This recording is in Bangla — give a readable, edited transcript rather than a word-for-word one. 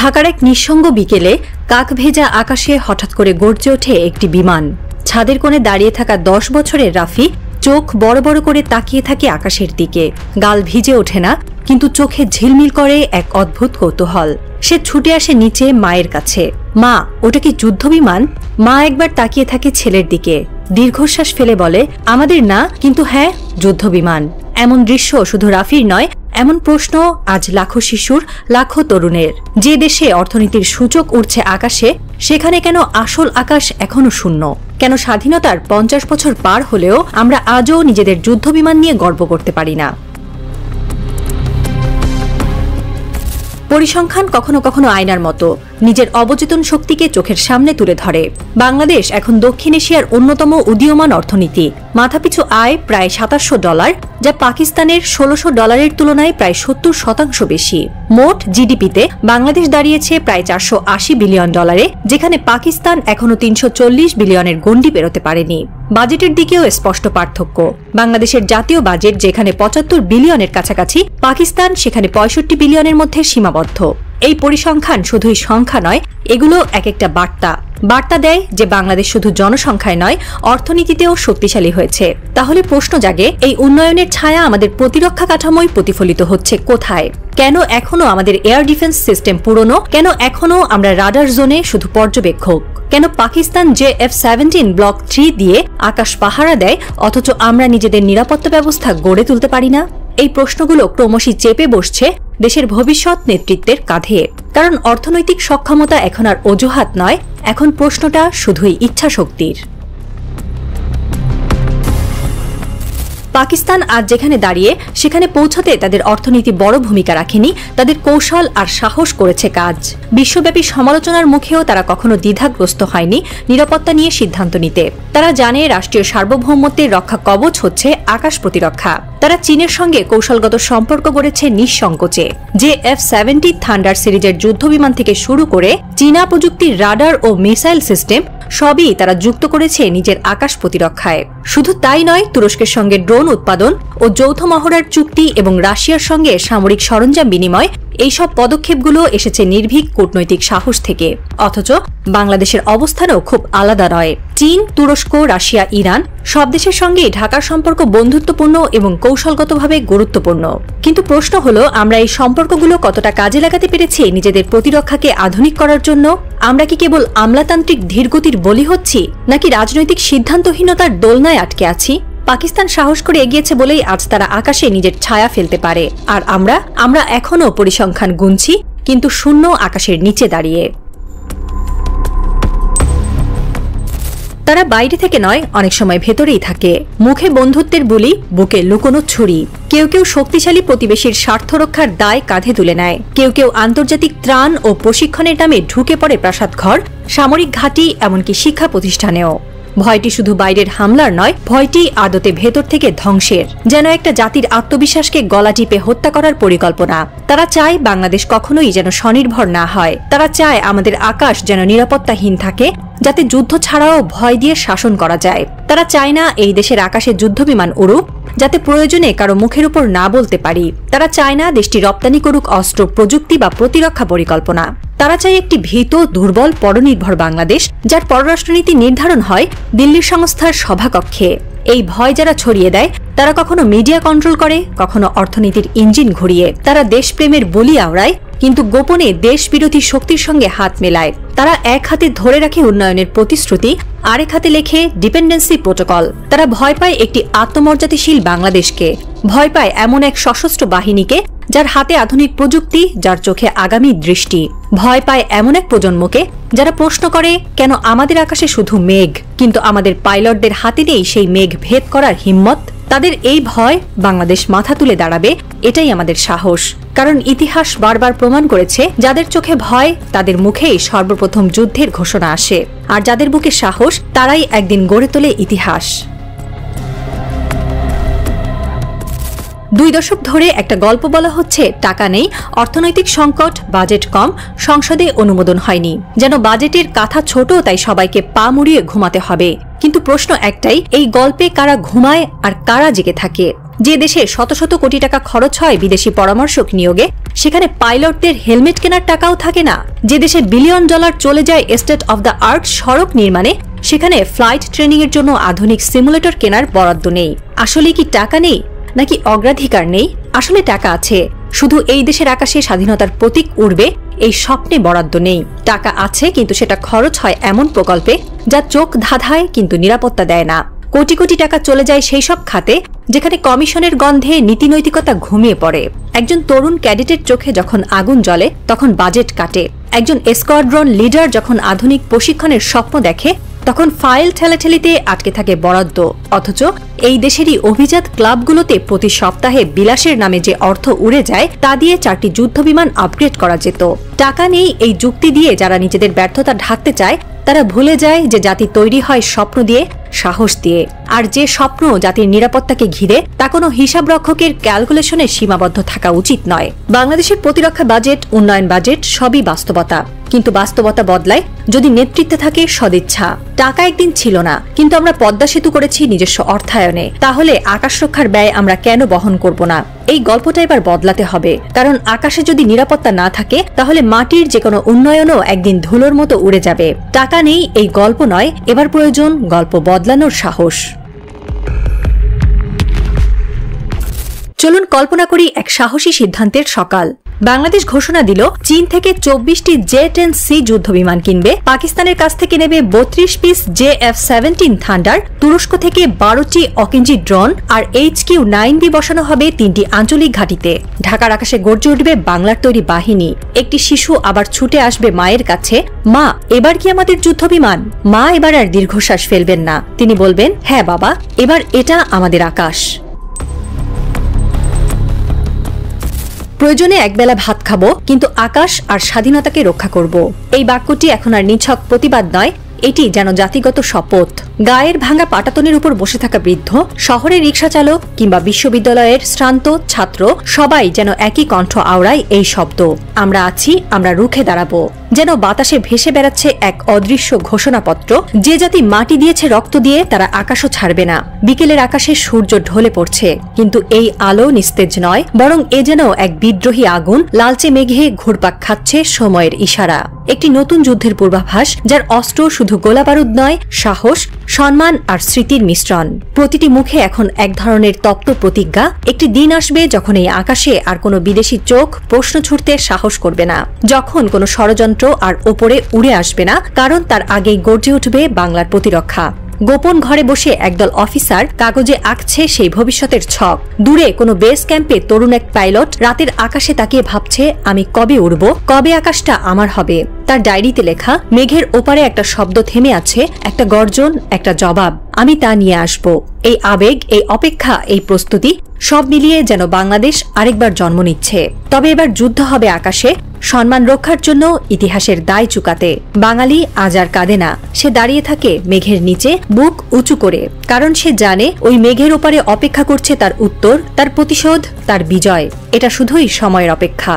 ঢাকার এক নিঃসঙ্গ বিকেলে কাক ভেজা আকাশে হঠাৎ করে গর্জে ওঠে একটি বিমান। ছাদের কোণে দাঁড়িয়ে থাকা 10 বছরের রাফি চোখ বড় বড় করে তাকিয়ে থাকে আকাশের দিকে। গাল ভিজে ওঠে না, কিন্তু চোখে ঝিলমিল করে এক অদ্ভুত কৌতূহল। সে ছুটে আসে নিচে মায়ের কাছে। মা, ওটা কি যুদ্ধ বিমান? মা একবার তাকিয়ে থাকে ছেলের দিকে, দীর্ঘশ্বাস ফেলে বলে, আমাদের না, কিন্তু হ্যাঁ, যুদ্ধ বিমান। এমন দৃশ্য শুধু রাফির নয়, এমন প্রশ্ন আজ লাখো শিশুর, লাখো তরুণের। যে দেশে অর্থনীতির সূচক উঠছে আকাশে, সেখানে কেন আসল আকাশ এখনো শূন্য? কেন স্বাধীনতার 50 বছর পার হলেও আমরা আজও নিজেদের যুদ্ধ বিমান নিয়ে গর্ব করতে পারি না? পরিসংখ্যান কখনো কখনো আয়নার মতো নিজের অবচেতন শক্তিকে চোখের সামনে তুলে ধরে। বাংলাদেশ এখন দক্ষিণ এশিয়ার অন্যতম উদীয়মান অর্থনীতি। মাথাপিছু আয় প্রায় $2700, যা পাকিস্তানের $1600 তুলনায় প্রায় 70% বেশি। মোট জিডিপিতে বাংলাদেশ দাঁড়িয়েছে প্রায় $480 বিলিয়ন, যেখানে পাকিস্তান এখনো $340 বিলিয়নের গণ্ডি পেরোতে পারেনি। বাজেটের দিকেও স্পষ্ট পার্থক্য। বাংলাদেশের জাতীয় বাজেট যেখানে 75 বিলিয়নের কাছাকাছি, পাকিস্তান সেখানে 65 বিলিয়নের মধ্যে সীমাবদ্ধ। এই পরিসংখ্যান শুধুই সংখ্যা নয়, এগুলো এক একটা বার্তা দেয় যে বাংলাদেশ শুধু জনসংখ্যায় নয়, অর্থনীতিতেও শক্তিশালী হয়েছে। তাহলে প্রশ্ন জাগে, এই উন্নয়নের ছায়া আমাদের প্রতিরক্ষা কাঠামোয় প্রতিফলিত হচ্ছে কোথায়? কেন এখনো আমাদের এয়ার ডিফেন্স সিস্টেম পুরনো? কেন এখনো আমরা রাডার জোনে শুধু পর্যবেক্ষক? কেন পাকিস্তান F-17 ব্লক 3 দিয়ে আকাশ পাহারা দেয়, অথচ আমরা নিজেদের নিরাপত্তা ব্যবস্থা গড়ে তুলতে পারি না? এই প্রশ্নগুলো ক্রমশই চেপে বসছে দেশের ভবিষ্যৎ নেতৃত্বের কাঁধে। কারণ অর্থনৈতিক সক্ষমতা এখন আর অজুহাত নয়, এখন প্রশ্নটা শুধুই ইচ্ছাশক্তির। পাকিস্তান আজ যেখানে দাঁড়িয়ে, সেখানে পৌঁছতে তাদের অর্থনীতি বড় ভূমিকা রাখেনি, তাদের কৌশল আর সাহস করেছে কাজ। বিশ্বব্যাপী সমালোচনার মুখেও তারা কখনো দ্বিধাগ্রস্ত হয়নি নিরাপত্তা নিয়ে সিদ্ধান্ত নিতে। তারা জানে রাষ্ট্রীয় সার্বভৌমত্বের রক্ষা কবচ হচ্ছে আকাশ প্রতিরক্ষা। তারা চীনের সঙ্গে কৌশলগত সম্পর্ক গড়েছে নিঃসংকোচে। F-17 থান্ডার সিরিজের যুদ্ধবিমান থেকে শুরু করে চীনা প্রযুক্তির রাডার ও মিসাইল সিস্টেম সবই তারা যুক্ত করেছে নিজের আকাশ প্রতিরক্ষায়। শুধু তাই নয়, তুরস্কের সঙ্গে ড্রোন উৎপাদন ও যৌথ মহড়ার চুক্তি এবং রাশিয়ার সঙ্গে সামরিক সরঞ্জাম বিনিময়, এইসব পদক্ষেপগুলো এসেছে নির্ভীক কূটনৈতিক সাহস থেকে। অথচ বাংলাদেশের অবস্থানও খুব আলাদা নয়। চীন, তুরস্ক, রাশিয়া, ইরান সব দেশের সঙ্গে ঢাকার সম্পর্ক বন্ধুত্বপূর্ণ এবং কৌশলগতভাবে গুরুত্বপূর্ণ। কিন্তু প্রশ্ন হলো, আমরা এই সম্পর্কগুলো কতটা কাজে লাগাতে পেরেছি নিজেদের প্রতিরক্ষাকে আধুনিক করার জন্য? আমরা কি কেবল আমলাতান্ত্রিক ধীরগতির বলি হচ্ছি, নাকি রাজনৈতিক সিদ্ধান্তহীনতার দোলনায় আটকে আছি? পাকিস্তান সাহস করে এগিয়েছে বলেই আজ তারা আকাশে নিজের ছায়া ফেলতে পারে, আর আমরা এখনো পরিসংখ্যান গুনছি, কিন্তু শূন্য আকাশের নিচে দাঁড়িয়ে। তারা বাইরে থেকে নয়, অনেক সময় ভেতরেই থাকে। মুখে বন্ধুত্বের বুলি, বুকে লুকোনো ছুরি। কেউ কেউ শক্তিশালী প্রতিবেশীর স্বার্থ রক্ষার দায় কাঁধে তুলে নেয়। কেউ কেউ আন্তর্জাতিক ত্রাণ ও প্রশিক্ষণের নামে ঢুকে পড়ে প্রাসাদ ঘর, সামরিক ঘাঁটি, এমনকি শিক্ষা প্রতিষ্ঠানেও। ভয়টি শুধু বাইরের হামলার নয়, ভয়টি আদতে ভেতর থেকে ধ্বংসের। যেন একটা জাতির আত্মবিশ্বাসকে গলা টিপে হত্যা করার পরিকল্পনা। তারা চায় বাংলাদেশ কখনোই যেন স্বনির্ভর না হয়। তারা চায় আমাদের আকাশ যেন নিরাপত্তাহীন থাকে, যাতে যুদ্ধ ছাড়াও ভয় দিয়ে শাসন করা যায়। তারা চায় না এই দেশের আকাশে যুদ্ধবিমান উড়ুক, যাতে প্রয়োজনে কারো মুখের উপর না বলতে পারি। তারা চায় না দেশটি রপ্তানি করুক অস্ত্র, প্রযুক্তি বা প্রতিরক্ষা পরিকল্পনা। তারা চায় একটি ভীত, দুর্বল, পরনির্ভর বাংলাদেশ, যার পররাষ্ট্রনীতি নির্ধারণ হয় দিল্লির সংস্থার সভাকক্ষে। এই ভয় যারা ছড়িয়ে দেয়, তারা কখনো মিডিয়া কন্ট্রোল করে, কখনো অর্থনীতির ইঞ্জিন ঘুরিয়ে। তারা দেশপ্রেমের বলি আওড়ায়, কিন্তু গোপনে দেশ বিরোধী শক্তির সঙ্গে হাত মেলায়। তারা এক হাতে ধরে রাখে উন্নয়নের প্রতিশ্রুতি, আরেক হাতে লেখে ডিপেন্ডেন্সি প্রোটোকল। তারা ভয় পায় একটি আত্মমর্যাদাশীল বাংলাদেশকে, ভয় পায় এমন এক সশস্ত্র বাহিনীকে যার হাতে আধুনিক প্রযুক্তি, যার চোখে আগামী দৃষ্টি। ভয় পায় এমন এক প্রজন্মকে যারা প্রশ্ন করে, কেন আমাদের আকাশে শুধু মেঘ, কিন্তু আমাদের পাইলটদের হাতে নেই সেই মেঘ ভেদ করার হিম্মত? তাদের এই ভয় বাংলাদেশ মাথা তুলে দাঁড়াবে, এটাই আমাদের সাহস। কারণ ইতিহাস বারবার প্রমাণ করেছে, যাদের চোখে ভয়, তাদের মুখেই সর্বপ্রথম যুদ্ধের ঘোষণা আসে। আর যাদের বুকে সাহস, তারাই একদিন গড়ে তোলে ইতিহাস। 2 দশক ধরে একটা গল্প বলা হচ্ছে, টাকা নেই, অর্থনৈতিক সংকট, বাজেট কম, সংসদে অনুমোদন হয়নি। যেন বাজেটের কাঁথা ছোট, তাই সবাইকে পা মুড়িয়ে ঘুমাতে হবে। কিন্তু প্রশ্ন একটাই, এই গল্পে কারা ঘুমায় আর কারা জেগে থাকে? যে দেশে শত শত কোটি টাকা খরচ হয় বিদেশি পরামর্শক নিয়োগে, সেখানে পাইলটদের হেলমেট কেনার টাকাও থাকে না। যে দেশে বিলিয়ন ডলার চলে যায় স্টেট অফ দ্য আর্ট সড়ক নির্মাণে, সেখানে ফ্লাইট ট্রেনিং এর জন্য আধুনিক সিমুলেটর কেনার বরাদ্দ নেই। আসলে কি টাকা নেই, নাকি অগ্রাধিকার নেই? আসলে টাকা আছে, শুধু এই দেশের আকাশে স্বাধীনতার প্রতীক উড়বে এই স্বপ্নে বরাদ্দ নেই। টাকা আছে, কিন্তু সেটা খরচ হয় এমন প্রকল্পে যা চোখ ধাঁধায় কিন্তু নিরাপত্তা দেয় না। কোটি কোটি টাকা চলে যায় সেই সব খাতে যেখানে কমিশনের গন্ধে নীতিনৈতিকতা ঘুমিয়ে পড়ে। একজন তরুণ ক্যাডেটের চোখে যখন আগুন জ্বলে, তখন বাজেট কাটে। একজন স্কোয়াড্রন লিডার যখন আধুনিক প্রশিক্ষণের স্বপ্ন দেখে, তখন ফাইল ঠেলাঠেলিতে আটকে থাকে বরাদ্দ। অথচ এই দেশেরই অভিজাত ক্লাবগুলোতে প্রতি সপ্তাহে বিলাসের নামে যে অর্থ উড়ে যায়, তা দিয়ে 4টি যুদ্ধবিমান আপগ্রেড করা যেত। টাকা নেই এই যুক্তি দিয়ে যারা নিজেদের ব্যর্থতা ঢাকতে চায়, তারা ভুলে যায় যে জাতি তৈরি হয় স্বপ্ন দিয়ে, সাহস দিয়ে। আর যে স্বপ্ন জাতির নিরাপত্তাকে ঘিরে, তা কোনো হিসাব রক্ষকের ক্যালকুলেশনে সীমাবদ্ধ থাকা উচিত নয়। বাংলাদেশের প্রতিরক্ষা বাজেট, উন্নয়ন বাজেট সবই বাস্তবতা, কিন্তু বাস্তবতা বদলায় যদি নেতৃত্বে থাকে সদিচ্ছা। টাকা একদিন ছিল না, কিন্তু আমরা পদ্মা সেতু করেছি নিজস্ব অর্থায়নে। তাহলে আকাশ রক্ষার ব্যয় আমরা কেন বহন করব না? এই গল্পটা এবার বদলাতে হবে, কারণ আকাশে যদি নিরাপত্তা না থাকে, তাহলে মাটির যে কোনো উন্নয়নও একদিন ধুলোর মতো উড়ে যাবে। টাকা নেই এই গল্প নয়, এবার প্রয়োজন গল্প বদলানোর সাহস। চলুন কল্পনা করি এক সাহসী সিদ্ধান্তের সকাল। বাংলাদেশ ঘোষণা দিল চীন থেকে 24টি J-10C যুদ্ধবিমান কিনবে, পাকিস্তানের কাছ থেকে নেবে 32 পিস JF-17 থান্ডার, তুরস্ক থেকে 12টি অকিঞ্জি ড্রোন, আর HQ-9B বসানো হবে 3টি আঞ্চলিক ঘাঁটিতে। ঢাকার আকাশে গর্জে উঠবে বাংলার তৈরি বাহিনী। একটি শিশু আবার ছুটে আসবে মায়ের কাছে, মা এবার কি আমাদের যুদ্ধবিমান? মা এবার আর দীর্ঘশ্বাস ফেলবেন না, তিনি বলবেন, হ্যাঁ বাবা, এবার এটা আমাদের আকাশ। প্রয়োজনে একবেলা ভাত খাবো, কিন্তু আকাশ আর স্বাধীনতাকে রক্ষা করব। এই বাক্যটি এখন আর নিছক প্রতিবাদ নয়, এটি যেন জাতিগত শপথ। গায়ের ভাঙা পাটাতনের উপর বসে থাকা বৃদ্ধ, শহরের রিক্সা চালক কিংবা বিশ্ববিদ্যালয়ের শ্রান্ত ছাত্র, সবাই যেন একই কণ্ঠ আওড়ায় এই শব্দ, আমরা আছি, আমরা রুখে দাঁড়াবো। যেন বাতাসে ভেসে বেড়াচ্ছে এক অদৃশ্য ঘোষণাপত্র, যে জাতি মাটি দিয়েছে রক্ত দিয়ে, তারা আকাশও ছাড়বে না। বিকেলের আকাশে সূর্য ঢলে পড়ছে, কিন্তু এই আলো নিস্তেজ নয়, বরং এ যেন এক বিদ্রোহী আগুন, লালচে মেঘে ঘুরপাক খাচ্ছে সময়ের ইশারা। একটি নতুন যুদ্ধের পূর্বাভাস, যার অস্ত্র শুধু গোলাবারুদ নয়, সাহস, সম্মান আর স্মৃতির মিশ্রণ। প্রতিটি মুখে এখন এক ধরনের তপ্ত প্রতিজ্ঞা, একটি দিন আসবে যখন এই আকাশে আর কোনো বিদেশি চোখ প্রশ্ন ছুড়তে সাহস করবে না, যখন কোনো ষড়যন্ত্র আর ওপরে উড়ে আসবে না, কারণ তার আগেই গর্জে উঠবে বাংলার প্রতিরক্ষা। গোপন ঘরে বসে একদল অফিসার কাগজে আঁকছে সেই ভবিষ্যতের ছক। দূরে কোনো বেস ক্যাম্পে তরুণ এক পাইলট রাতের আকাশে তাকিয়ে ভাবছে, আমি কবে উড়ব, কবে আকাশটা আমার হবে। তার ডায়েরিতে লেখা, মেঘের ওপারে একটা শব্দ থেমে আছে, একটা গর্জন, একটা জবাব, আমি তা নিয়ে আসব। এই আবেগ, এই অপেক্ষা, এই প্রস্তুতি, সব মিলিয়ে যেন বাংলাদেশ আরেকবার জন্ম নিচ্ছে। তবে এবার যুদ্ধ হবে আকাশে, সম্মান রক্ষার জন্য, ইতিহাসের দায় চুকাতে। বাঙালি আজ আর কাঁদে না, সে দাঁড়িয়ে থাকে মেঘের নিচে, বুক উঁচু করে, কারণ সে জানে ওই মেঘের ওপারে অপেক্ষা করছে তার উত্তর, তার প্রতিশোধ, তার বিজয়। এটা শুধুই সময়ের অপেক্ষা।